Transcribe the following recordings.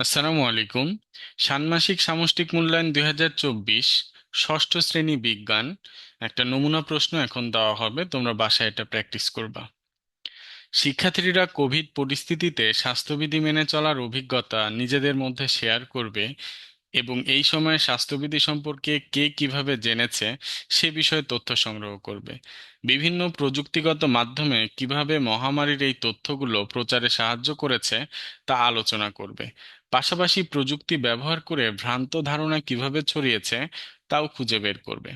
আসসালামু আলাইকুম। ষান্মাসিক সামষ্টিক মূল্যায়ন 2024, ষষ্ঠ শ্রেণী বিজ্ঞান। একটা নমুনা প্রশ্ন এখন দেওয়া হবে, তোমরা বাসায় এটা প্র্যাকটিস করবা। শিক্ষার্থীরা কোভিড পরিস্থিতিতে স্বাস্থ্যবিধি মেনে চলার অভিজ্ঞতা নিজেদের মধ্যে শেয়ার করবে এবং এই সময়ে স্বাস্থ্যবিধি সম্পর্কে কে কিভাবে জেনেছে সে বিষয়ে তথ্য সংগ্রহ করবে। বিভিন্ন প্রযুক্তিগত মাধ্যমে কিভাবে মহামারীর এই তথ্যগুলো প্রচারে সাহায্য করেছে তা আলোচনা করবে। পাশাপাশি প্রযুক্তি ব্যবহার করে ভ্রান্ত ধারণা কিভাবে ছড়িয়েছে তাও খুঁজে বের করবে।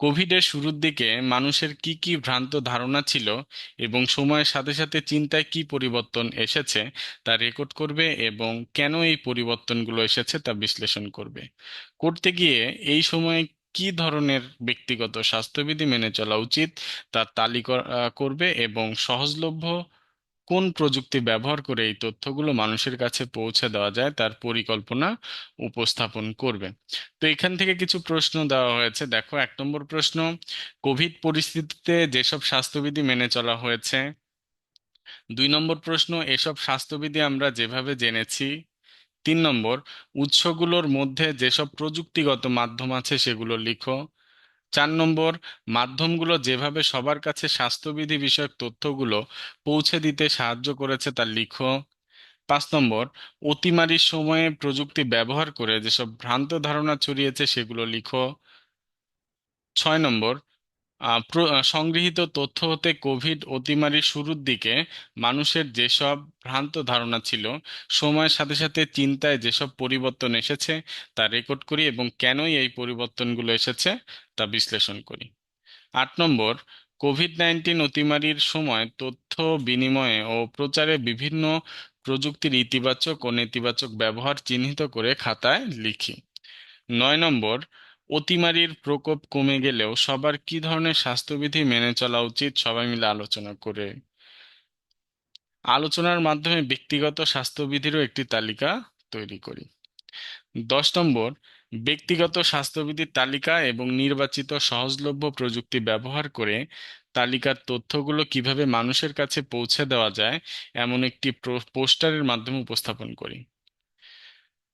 কোভিডের শুরুর দিকে মানুষের কি কি ভ্রান্ত ধারণা ছিল এবং সময়ের সাথে সাথে চিন্তায় কি পরিবর্তন এসেছে তা রেকর্ড করবে এবং কেন এই পরিবর্তনগুলো এসেছে তা বিশ্লেষণ করবে। করতে গিয়ে এই সময়ে কি ধরনের ব্যক্তিগত স্বাস্থ্যবিধি মেনে চলা উচিত তার তালিকা করবে এবং সহজলভ্য কোন প্রযুক্তি ব্যবহার করে এই তথ্যগুলো মানুষের কাছে পৌঁছে দেওয়া যায় তার পরিকল্পনা উপস্থাপন করবে। তো এখান থেকে কিছু প্রশ্ন দেওয়া হয়েছে, দেখো। 1 নম্বর প্রশ্ন, কোভিড পরিস্থিতিতে যেসব স্বাস্থ্যবিধি মেনে চলা হয়েছে। 2 নম্বর প্রশ্ন, এসব স্বাস্থ্যবিধি আমরা যেভাবে জেনেছি। 3 নম্বর, উৎসগুলোর মধ্যে যেসব প্রযুক্তিগত মাধ্যম আছে সেগুলো লিখো। 4 নম্বর, মাধ্যমগুলো যেভাবে সবার কাছে স্বাস্থ্যবিধি বিষয়ক তথ্যগুলো পৌঁছে দিতে সাহায্য করেছে তা লিখো। 5 নম্বর, অতিমারির সময়ে প্রযুক্তি ব্যবহার করে যেসব ভ্রান্ত ধারণা ছড়িয়েছে সেগুলো লিখো। 6 নম্বর, সংগৃহীত তথ্য হতে কোভিড অতিমারির শুরুর দিকে মানুষের যেসব ভ্রান্ত ধারণা ছিল, সময়ের সাথে সাথে চিন্তায় যেসব পরিবর্তন এসেছে তা রেকর্ড করি এবং কেনই এই পরিবর্তনগুলো এসেছে তা বিশ্লেষণ করি। 8 নম্বর, কোভিড-19 অতিমারির সময় তথ্য বিনিময়ে ও প্রচারে বিভিন্ন প্রযুক্তির ইতিবাচক ও নেতিবাচক ব্যবহার চিহ্নিত করে খাতায় লিখি। 9 নম্বর, অতিমারির প্রকোপ কমে গেলেও সবার কি ধরনের স্বাস্থ্যবিধি মেনে চলা উচিত সবাই মিলে আলোচনা করে। আলোচনার মাধ্যমে ব্যক্তিগত স্বাস্থ্যবিধিরও একটি তালিকা তৈরি করি। 10 নম্বর, ব্যক্তিগত স্বাস্থ্যবিধির তালিকা এবং নির্বাচিত সহজলভ্য প্রযুক্তি ব্যবহার করে তালিকার তথ্যগুলো কিভাবে মানুষের কাছে পৌঁছে দেওয়া যায় এমন একটি পোস্টারের মাধ্যমে উপস্থাপন করি।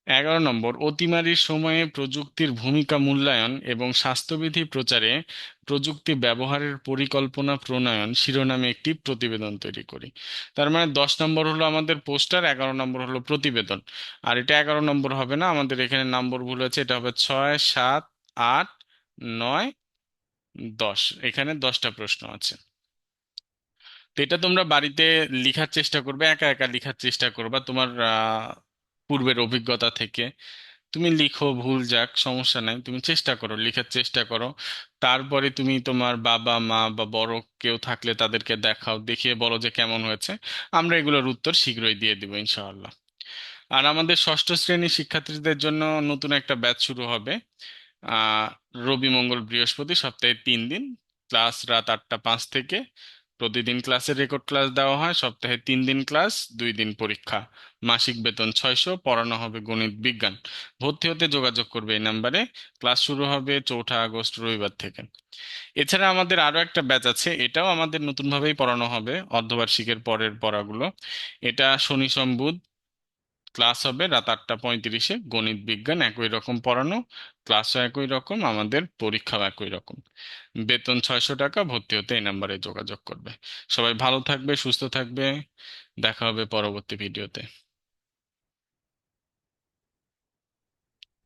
11 নম্বর, অতিমারির সময়ে প্রযুক্তির ভূমিকা মূল্যায়ন এবং স্বাস্থ্যবিধি প্রচারে প্রযুক্তি ব্যবহারের পরিকল্পনা প্রণয়ন শিরোনামে একটি প্রতিবেদন তৈরি করি। তার মানে 10 নম্বর হলো আমাদের পোস্টার, 11 নম্বর হলো প্রতিবেদন। আর এটা 11 নম্বর হবে না, আমাদের এখানে নম্বর ভুল হয়েছে, এটা হবে 6, 7, 8, 9, 10। এখানে 10টা প্রশ্ন আছে। তো এটা তোমরা বাড়িতে লেখার চেষ্টা করবে, একা একা লেখার চেষ্টা করবা তোমার পূর্বের অভিজ্ঞতা থেকে। তুমি লিখো, ভুল যাক সমস্যা নাই, তুমি চেষ্টা করো, লেখার চেষ্টা করো। তারপরে তুমি তোমার বাবা মা বা বড় কেউ থাকলে তাদেরকে দেখাও, দেখিয়ে বলো যে কেমন হয়েছে। আমরা এগুলোর উত্তর শীঘ্রই দিয়ে দিব ইনশাআল্লাহ। আর আমাদের ষষ্ঠ শ্রেণীর শিক্ষার্থীদের জন্য নতুন একটা ব্যাচ শুরু হবে। আহ রবি মঙ্গল বৃহস্পতি সপ্তাহে 3 দিন, ক্লাস রাত 8টা 5 থেকে। প্রতিদিন ক্লাসের রেকর্ড ক্লাস দেওয়া হয়, সপ্তাহে 3 দিন ক্লাস, 2 দিন পরীক্ষা। মাসিক বেতন 600, পড়ানো হবে গণিত বিজ্ঞান। ভর্তি হতে যোগাযোগ করবে এই নাম্বারে। ক্লাস শুরু হবে 4 আগস্ট রবিবার থেকে। এছাড়া আমাদের আরো একটা ব্যাচ আছে, এটাও আমাদের নতুন ভাবেই পড়ানো হবে অর্ধবার্ষিকের পরের পড়াগুলো। এটা শনি সোম বুধ ক্লাস হবে রাত 8টা 35-এ, গণিত বিজ্ঞান একই রকম পড়ানো, ক্লাসও একই রকম, আমাদের পরীক্ষাও একই রকম। বেতন 600 টাকা, ভর্তি হতে এই নাম্বারে যোগাযোগ করবে। সবাই ভালো থাকবে, সুস্থ থাকবে। দেখা হবে পরবর্তী ভিডিওতে।